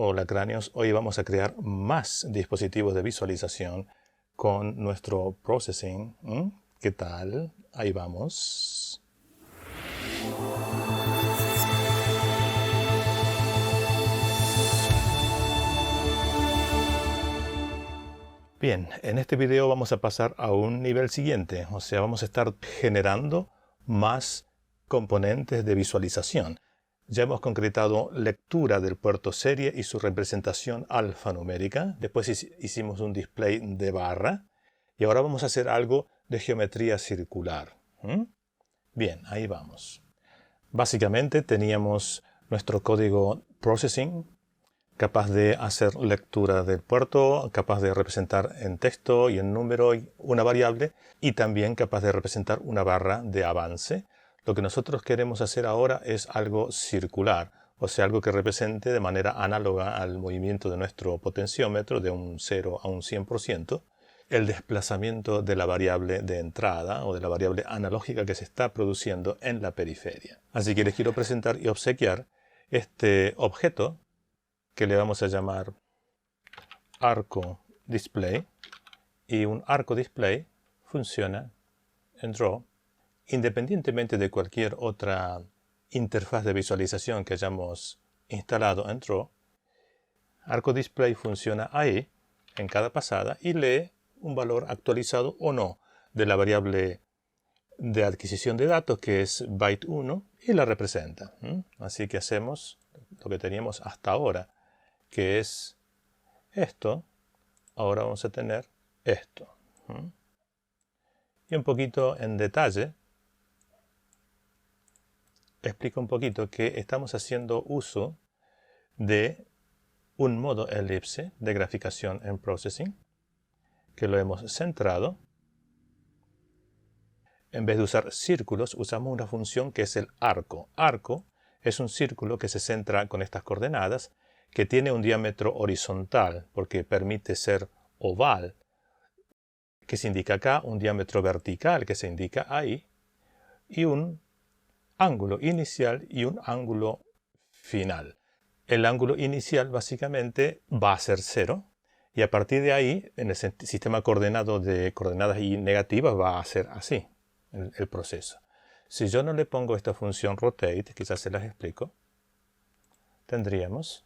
Hola cráneos, hoy vamos a crear más dispositivos de visualización con nuestro processing. ¿Qué tal? Ahí vamos. Bien, en este video vamos a pasar a un nivel siguiente, o sea, vamos a estar generando más componentes de visualización. Ya hemos concretado lectura del puerto serie y su representación alfanumérica. Después hicimos un display de barra. Y ahora vamos a hacer algo de geometría circular. Bien, ahí vamos. Básicamente teníamos nuestro código processing, capaz de hacer lectura del puerto, capaz de representar en texto y en número una variable, y también capaz de representar una barra de avance. Lo que nosotros queremos hacer ahora es algo circular, o sea, algo que represente de manera análoga al movimiento de nuestro potenciómetro de un 0 a un 100%, el desplazamiento de la variable de entrada o de la variable analógica que se está produciendo en la periferia. Así que les quiero presentar y obsequiar este objeto que le vamos a llamar arco display, y un arco display funciona en Draw independientemente de cualquier otra interfaz de visualización que hayamos instalado en Draw. Arco display funciona ahí en cada pasada y lee un valor actualizado o no de la variable de adquisición de datos, que es byte 1, y la representa. Así que hacemos lo que teníamos hasta ahora, que es esto. Ahora vamos a tener esto. Y un poquito en detalle, explico un poquito que estamos haciendo uso de un modo elipse de graficación en processing, que lo hemos centrado. En vez de usar círculos, usamos una función que es el arco. Arco es un círculo que se centra con estas coordenadas, que tiene un diámetro horizontal, porque permite ser oval, que se indica acá, un diámetro vertical, que se indica ahí, y un ángulo inicial y un ángulo final. El ángulo inicial básicamente va a ser 0, y a partir de ahí, en el sistema coordenado de coordenadas y negativas, va a ser así el proceso. Si yo no le pongo esta función rotate, quizás se las explico, tendríamos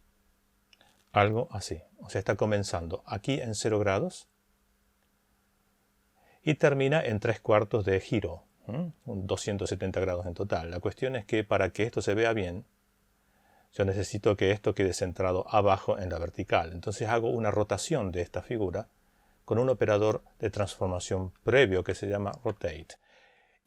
algo así. O sea, está comenzando aquí en 0 grados y termina en 3/4 de giro, 270 grados en total. La cuestión es que para que esto se vea bien, yo necesito que esto quede centrado abajo en la vertical. Entonces hago una rotación de esta figura con un operador de transformación previo que se llama rotate.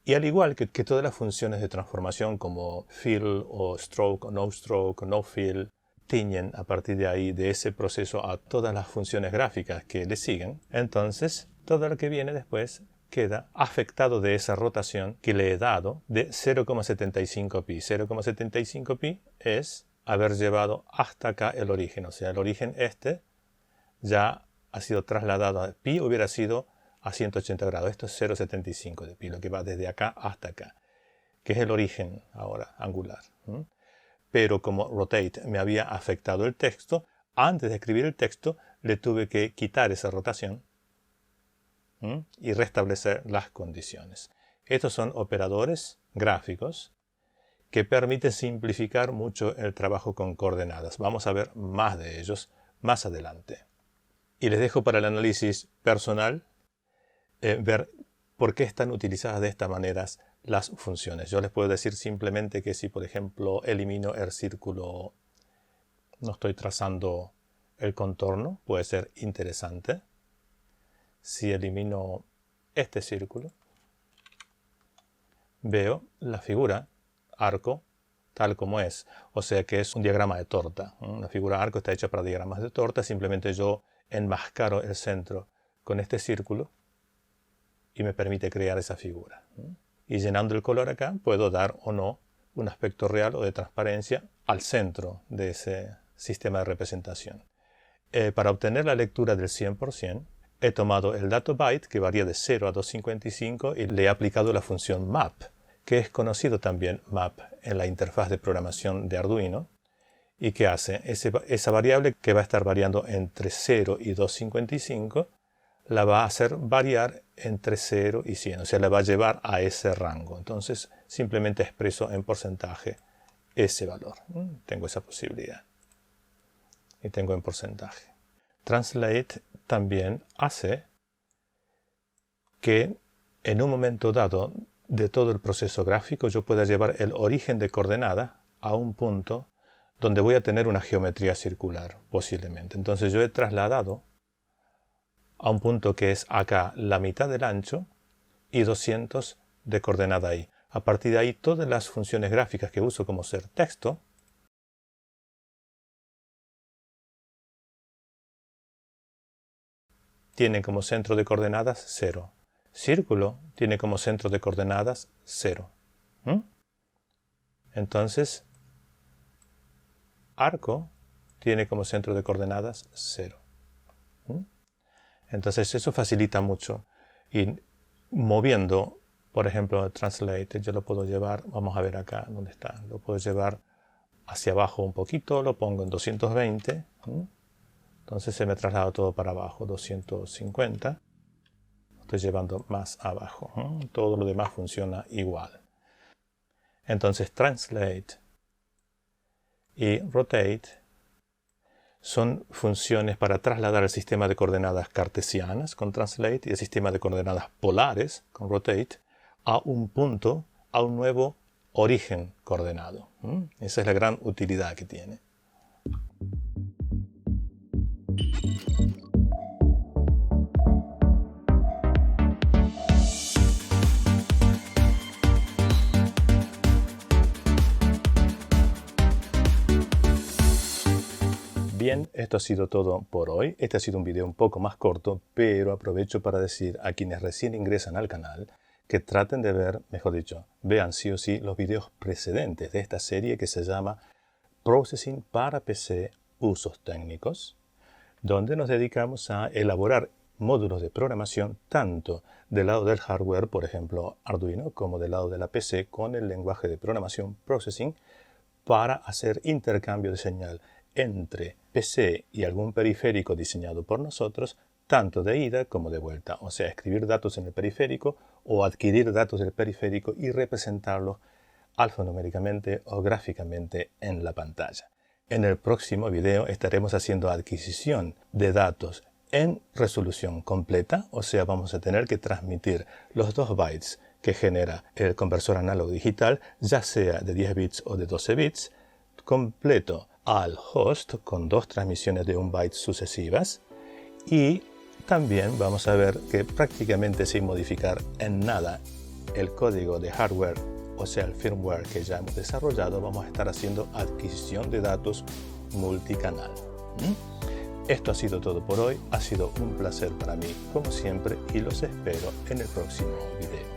Y al igual que todas las funciones de transformación como fill o stroke o no fill, tiñen a partir de ahí, de ese proceso, a todas las funciones gráficas que le siguen, entonces todo lo que viene después queda afectado de esa rotación que le he dado de 0,75 pi. 0,75 pi es haber llevado hasta acá el origen, o sea, el origen este ya ha sido trasladado a pi, hubiera sido a 180 grados. Esto es 0,75 de pi, lo que va desde acá hasta acá, que es el origen ahora angular. Pero como rotate me había afectado el texto, antes de escribir el texto le tuve que quitar esa rotación y restablecer las condiciones. Estos son operadores gráficos que permiten simplificar mucho el trabajo con coordenadas. Vamos a ver más de ellos más adelante. Y les dejo para el análisis personal ver por qué están utilizadas de esta manera las funciones. Yo les puedo decir simplemente que si, por ejemplo, elimino el círculo, no estoy trazando el contorno, puede ser interesante. Si elimino este círculo, veo la figura arco tal como es. O sea que es un diagrama de torta. La figura arco está hecha para diagramas de torta. Simplemente yo enmascaro el centro con este círculo y me permite crear esa figura. Y llenando el color acá puedo dar o no un aspecto real o de transparencia al centro de ese sistema de representación. Para obtener la lectura del 100%, he tomado el dato byte, que varía de 0 a 255, y le he aplicado la función map, que es conocido también map en la interfaz de programación de Arduino, ¿Y qué hace? Esa variable que va a estar variando entre 0 y 255 la va a hacer variar entre 0 y 100, o sea, la va a llevar a ese rango. Entonces, simplemente expreso en porcentaje ese valor. Tengo esa posibilidad. Y tengo en porcentaje. Translate también hace que en un momento dado de todo el proceso gráfico yo pueda llevar el origen de coordenada a un punto donde voy a tener una geometría circular, posiblemente. Entonces yo he trasladado a un punto que es acá la mitad del ancho y 200 de coordenada ahí. A partir de ahí todas las funciones gráficas que uso como ser texto tienen como centro de coordenadas 0. Círculo tiene como centro de coordenadas 0. Entonces, arco tiene como centro de coordenadas 0. Entonces eso facilita mucho. Y moviendo, por ejemplo, Translate, yo lo puedo llevar, vamos a ver acá dónde está, lo puedo llevar hacia abajo un poquito, lo pongo en 220. Entonces se me traslada todo para abajo, 250. Lo estoy llevando más abajo. Todo lo demás funciona igual. Entonces Translate y Rotate son funciones para trasladar el sistema de coordenadas cartesianas con Translate y el sistema de coordenadas polares con Rotate a un punto, a un nuevo origen coordenado. Esa es la gran utilidad que tiene. Bien, esto ha sido todo por hoy. Este ha sido un video un poco más corto, pero aprovecho para decir a quienes recién ingresan al canal que traten de ver, mejor dicho, vean sí o sí los videos precedentes de esta serie que se llama Processing para PC Usos Técnicos, donde nos dedicamos a elaborar módulos de programación tanto del lado del hardware, por ejemplo Arduino, como del lado de la PC con el lenguaje de programación Processing para hacer intercambio de señal entre PC y algún periférico diseñado por nosotros, tanto de ida como de vuelta, o sea, escribir datos en el periférico o adquirir datos del periférico y representarlos alfanuméricamente o gráficamente en la pantalla. En el próximo video estaremos haciendo adquisición de datos en resolución completa, o sea, vamos a tener que transmitir los 2 bytes que genera el conversor análogo digital, ya sea de 10 bits o de 12 bits, completo al host con 2 transmisiones de 1 byte sucesivas, y también vamos a ver que prácticamente sin modificar en nada el código de hardware, o sea el firmware que ya hemos desarrollado, vamos a estar haciendo adquisición de datos multicanal. Esto ha sido todo por hoy, ha sido un placer para mí como siempre y los espero en el próximo video.